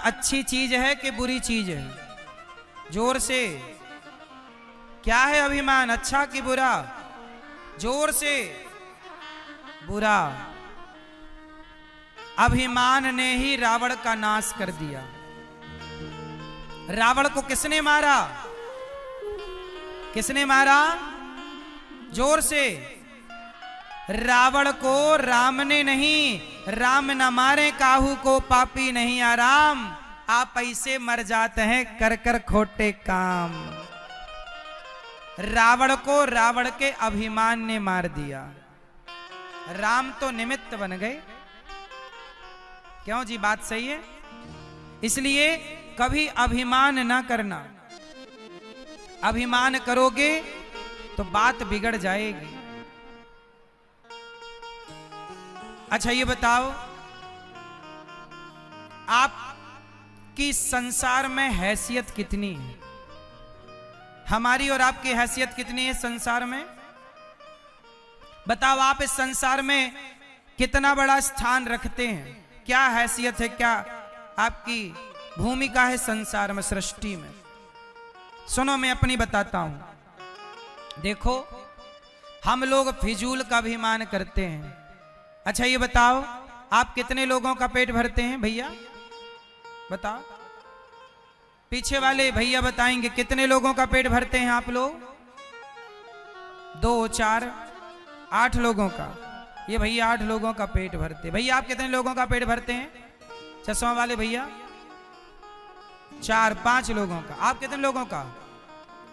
अच्छी चीज है कि बुरी चीज है? जोर से, क्या है अभिमान, अच्छा कि बुरा? जोर से, बुरा। अभिमान ने ही रावण का नाश कर दिया। रावण को किसने मारा? किसने मारा? जोर से। रावण को राम ने नहीं, राम न मारे काहू को पापी नहीं आराम। आप ऐसे मर जाते हैं कर कर खोटे काम। रावण को रावण के अभिमान ने मार दिया। राम तो निमित्त बन गए। क्यों जी, बात सही है? इसलिए कभी अभिमान ना करना। अभिमान करोगे तो बात बिगड़ जाएगी। अच्छा ये बताओ, आपकी संसार में हैसियत कितनी है? हमारी और आपकी हैसियत कितनी है संसार में? बताओ, आप इस संसार में कितना बड़ा स्थान रखते हैं? क्या हैसियत है, क्या आपकी भूमिका है संसार में, सृष्टि में? सुनो, मैं अपनी बताता हूं। देखो, हम लोग फिजूल का अभिमान करते हैं। अच्छा ये बताओ, आप कितने लोगों का पेट भरते हैं भैया? बताओ, पीछे वाले भैया बताएंगे कितने लोगों का पेट भरते हैं आप लोग? 2, 4, 8 लोगों का। ये भैया 8 लोगों का पेट भरते। भैया आप कितने लोगों का पेट भरते हैं? चश्मा वाले भैया 4, 5 लोगों का। आप कितने लोगों का?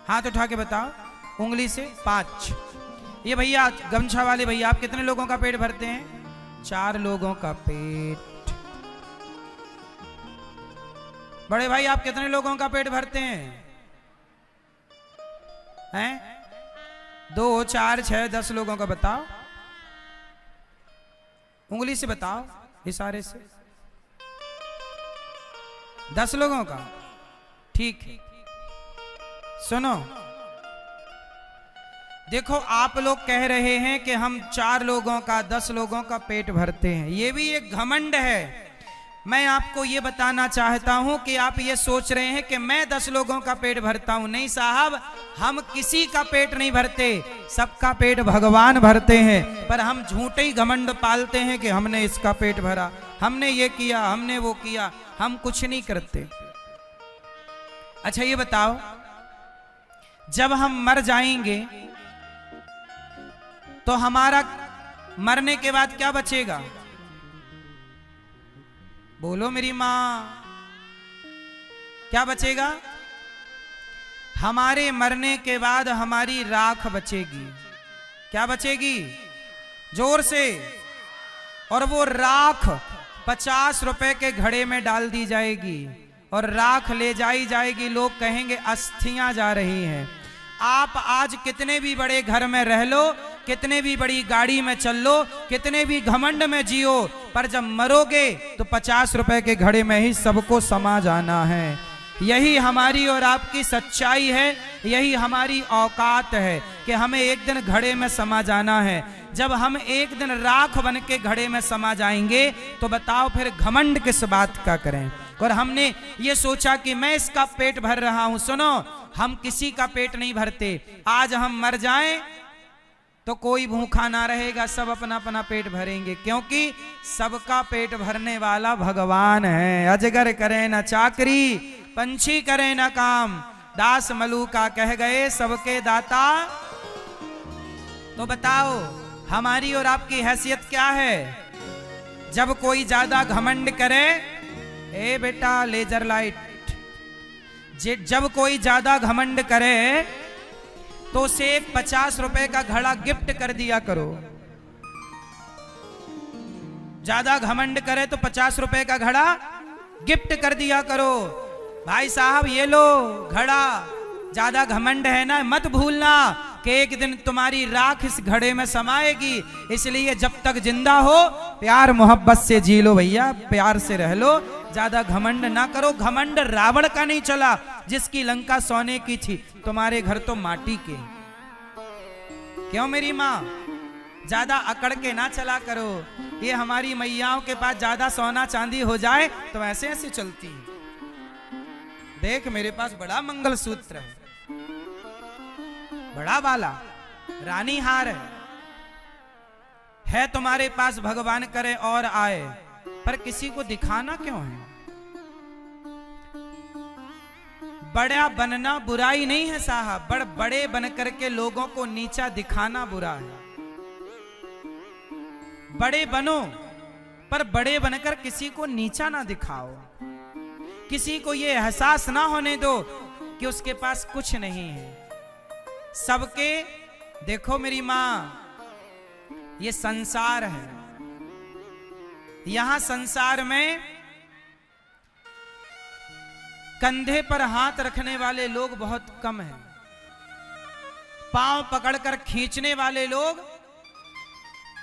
हाथ उठा के बताओ उंगली से। 5। ये भैया गमछा वाले भैया, आप कितने लोगों का पेट भरते हैं? 4 लोगों का पेट। बड़े भाई आप कितने लोगों का पेट भरते हैं? हैं? 2, 4, 6, 10 लोगों का। बताओ उंगली से, बताओ इशारे से। 10 लोगों का, ठीक है। सुनो, देखो, आप लोग कह रहे हैं कि हम 4 लोगों का, 10 लोगों का पेट भरते हैं। ये भी एक घमंड है। मैं आपको ये बताना चाहता हूं कि आप ये सोच रहे हैं कि मैं 10 लोगों का पेट भरता हूं। नहीं साहब, हम किसी का पेट नहीं भरते, सबका पेट भगवान भरते हैं। पर हम झूठे ही घमंड पालते हैं कि हमने इसका पेट भरा, हमने ये किया, हमने वो किया। हम कुछ नहीं करते। अच्छा ये बताओ, जब हम मर जाएंगे तो हमारा मरने के बाद क्या बचेगा? बोलो मेरी मां, क्या बचेगा? हमारे मरने के बाद हमारी राख बचेगी। क्या बचेगी? जोर से। और वो राख 50 रुपए के घड़े में डाल दी जाएगी और राख ले जाई जाएगी। लोग कहेंगे अस्थियां जा रही हैं। आप आज कितने भी बड़े घर में रह लो, कितने भी बड़ी गाड़ी में चल लो, कितने भी घमंड में जियो, पर जब मरोगे तो 50 रुपए के घड़े में ही सबको समा जाना है। यही हमारी और आपकी सच्चाई है, यही हमारी औकात है कि हमें एक दिन घड़े में समा जाना है। जब हम एक दिन राख बन के घड़े में समा जाएंगे तो बताओ फिर घमंड किस बात का करें? और हमने ये सोचा कि मैं इसका पेट भर रहा हूं। सुनो, हम किसी का पेट नहीं भरते। आज हम मर जाएं तो कोई भूखा ना रहेगा, सब अपना अपना पेट भरेंगे, क्योंकि सबका पेट भरने वाला भगवान है। अजगर करे ना चाकरी, पंछी करे ना काम, दास मलूका कह गए सबके दाता। तो बताओ हमारी और आपकी हैसियत क्या है? जब कोई ज्यादा घमंड करे, ए बेटा लेजर लाइट, जब कोई ज्यादा घमंड करे तो उसे एक 50 रुपए का घड़ा गिफ्ट कर दिया करो। ज्यादा घमंड करे तो 50 रुपए का घड़ा गिफ्ट कर दिया करो। भाई साहब ये लो घड़ा, ज्यादा घमंड है ना, मत भूलना कि एक दिन तुम्हारी राख इस घड़े में समाएगी। इसलिए जब तक जिंदा हो प्यार मोहब्बत से जी लो भैया, प्यार से रह लो, ज्यादा घमंड ना करो। घमंड रावण का नहीं चला, जिसकी लंका सोने की थी, तुम्हारे घर तो माटी के। क्यों मेरी माँ? ज्यादा अकड़ के ना चला करो। ये हमारी मैयाओं के पास ज्यादा सोना चांदी हो जाए तो ऐसे ऐसे चलती है। देख मेरे पास बड़ा मंगलसूत्र है, बड़ा वाला रानी हार है तुम्हारे पास, भगवान करे और आए, पर किसी को दिखाना क्यों है? बड़ा बनना बुराई नहीं है साहब, बड़े बन करके लोगों को नीचा दिखाना बुरा है। बड़े बनो पर बड़े बनकर किसी को नीचा ना दिखाओ, किसी को ये एहसास ना होने दो कि उसके पास कुछ नहीं है। सबके देखो मेरी मां, ये संसार है, यहां संसार में कंधे पर हाथ रखने वाले लोग बहुत कम हैं, पांव पकड़कर खींचने वाले लोग,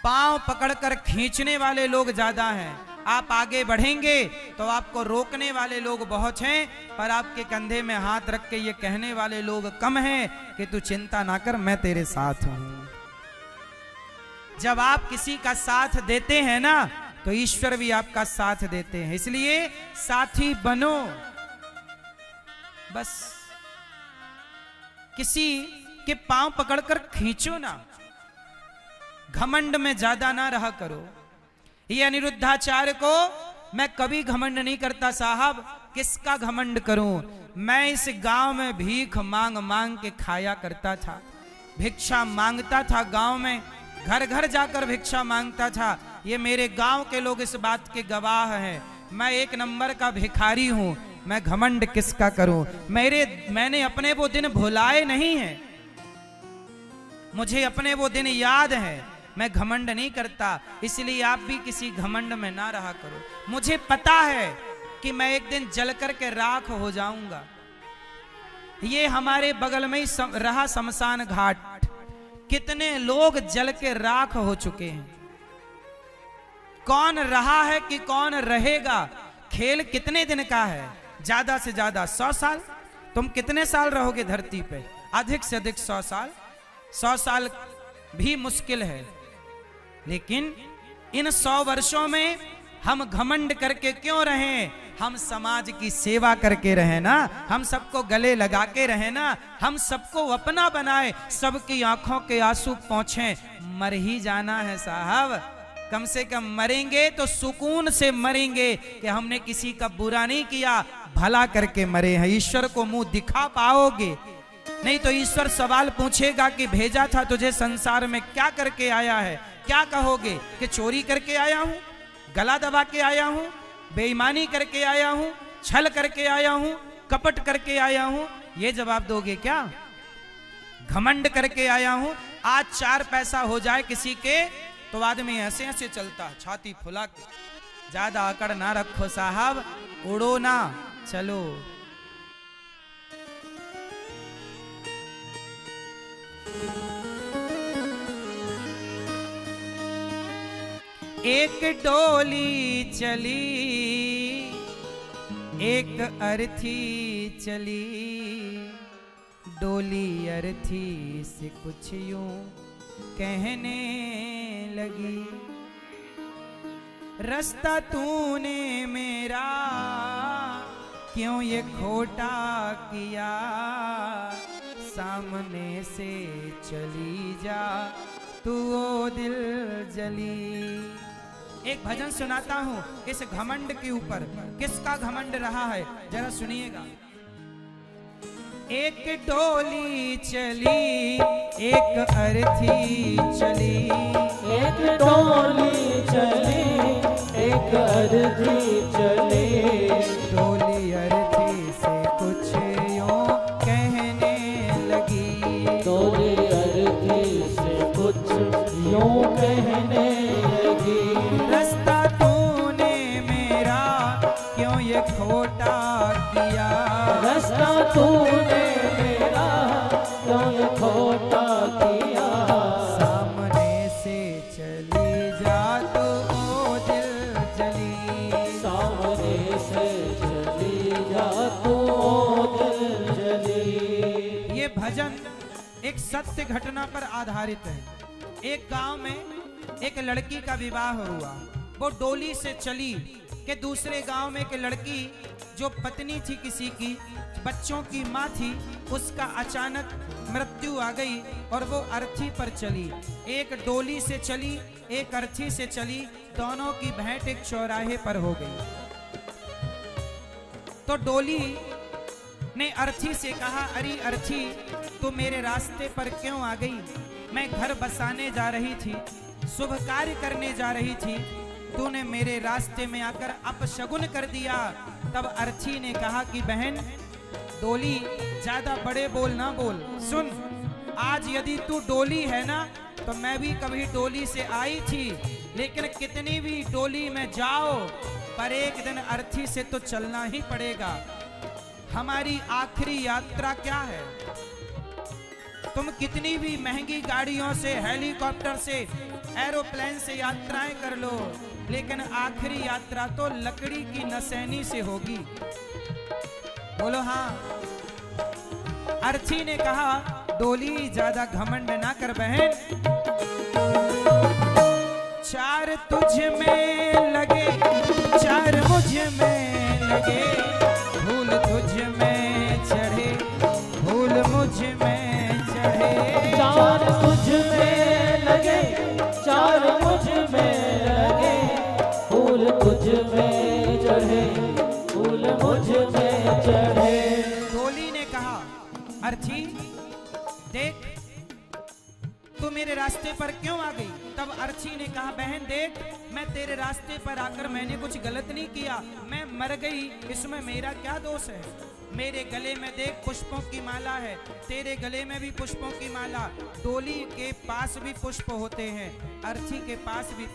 पांव पकड़कर खींचने वाले लोग ज्यादा हैं। आप आगे बढ़ेंगे तो आपको रोकने वाले लोग बहुत हैं, पर आपके कंधे में हाथ रख के ये कहने वाले लोग कम हैं कि तू चिंता ना कर, मैं तेरे साथ हूं। जब आप किसी का साथ देते हैं ना तो ईश्वर भी आपका साथ देते हैं, इसलिए साथी बनो। बस किसी के पांव पकड़कर खींचो ना, घमंड में ज्यादा ना रहा करो। ये अनिरुद्धाचार्य को मैं कभी घमंड नहीं करता साहब, किसका घमंड करूं? मैं इस गांव में भीख मांग मांग के खाया करता था, भिक्षा मांगता था गांव में, घर घर जाकर भिक्षा मांगता था। ये मेरे गांव के लोग इस बात के गवाह हैं, मैं एक नंबर का भिखारी हूं, मैं घमंड किसका करूं? मैंने अपने वो दिन भुलाए नहीं हैं, मुझे अपने वो दिन याद है, मैं घमंड नहीं करता। इसलिए आप भी किसी घमंड में ना रहा करो। मुझे पता है कि मैं एक दिन जल करके राख हो जाऊंगा। ये हमारे बगल में ही रहा शमशान घाट, कितने लोग जल के राख हो चुके हैं। कौन रहा है कि कौन रहेगा? खेल कितने दिन का है? ज्यादा से ज्यादा 100 साल। तुम कितने साल रहोगे धरती पे? अधिक से अधिक 100 साल। 100 साल भी मुश्किल है, लेकिन इन 100 वर्षों में हम घमंड करके क्यों रहें? हम समाज की सेवा करके रहे ना, हम सबको गले लगा के रहे ना, हम सबको अपना बनाए, सबकी आंखों के आंसू पहुंचे। मर ही जाना है साहब, कम से कम मरेंगे तो सुकून से मरेंगे कि हमने किसी का बुरा नहीं किया, भला करके मरे हैं। ईश्वर को मुंह दिखा पाओगे? नहीं तो ईश्वर सवाल पूछेगा कि भेजा था तुझे संसार में, क्या करके आया है? क्या कहोगे कि चोरी करके आया हूं, गला दबा के आया हूं, बेईमानी करके आया हूं, छल करके आया हूं, कपट करके आया हूं? ये जवाब दोगे क्या? घमंड करके आया हूं। आज 4 पैसा हो जाए किसी के तो आदमी ऐसे ऐसे चलता, छाती फुला के। ज्यादा अकड़ ना रखो साहब, उड़ो ना, चलो। एक डोली चली, एक अर्थी चली, डोली अर्थी से कुछ यूं कहने लगी, रास्ता तूने मेरा क्यों ये खोटा किया, सामने से चली जा तू ओ दिल जली। एक भजन सुनाता हूं इस घमंड के ऊपर, किसका घमंड रहा है जरा सुनिएगा। एक डोली चली, एक अर्थी चली, एक डोली चली, एक अर्थी चली, डोली अर्थी से कुछ यूं कहने लगी, डोली अर्थी से कुछ यूं कहने लगी, रास्ता तूने मेरा क्यों ये खोटा किया, रास्ता तूने मेरा क्यों ये खोटा किया, सामने से चली जा तो ओ दिल जली, सामने से चली जा तू ओ दिल जली। ये भजन एक सत्य घटना पर आधारित है। एक गांव में एक लड़की का विवाह हुआ, वो डोली से चली, कि दूसरे गांव में एक लड़की जो पत्नी थी किसी की, बच्चों की माँ थी, उसका अचानक मृत्यु आ गई और वो अर्थी पर चली। एक डोली से चली, एक अर्थी से चली, दोनों की भेंट एक चौराहे पर हो गई। तो डोली ने अर्थी से कहा, अरे अर्थी, तू मेरे रास्ते पर क्यों आ गई? मैं घर बसाने जा रही थी, शुभ कार्य करने जा रही थी, तूने मेरे रास्ते में आकर अपशगुन कर दिया। तब अर्थी ने कहा कि बहन डोली, ज्यादा बड़े बोल ना बोल, सुन, आज यदि तू डोली है ना, तो मैं भी कभी डोली से आई थी, लेकिन कितनी भी डोली में जाओ, पर एक दिन अर्थी से तो चलना ही पड़ेगा। हमारी आखिरी यात्रा क्या है? तुम कितनी भी महंगी गाड़ियों से, हेलीकॉप्टर से, एरोप्लेन से यात्राएं कर लो, लेकिन आखिरी यात्रा तो लकड़ी की नसैनी से होगी। बोलो हाँ। अर्थी ने कहा, डोली ज्यादा घमंड ना कर बहन, चार तुझ में लगे, चार मुझ में लगे, फूल तुझ में चढ़े, फूल मुझ में चढ़े। चार तुझ में लगे, चार मुझ में लगे, फूल तुझ में चढ़े, फूल मुझ में चढ़े। डोली ने कहा, अर्थी देख, तू मेरे रास्ते पर क्यों आ गई? तब अर्थी ने कहा, बहन देख, मैं तेरे रास्ते पर आकर मैंने कुछ गलत नहीं किया, मैं मर गई, इसमें मेरा क्या दोष है? मेरे गले में देख पुष्पों की माला है, तेरे गले में भी पुष्पों की माला, डोली के पास भी पुष्प होते हैं, अर्थी के पास भी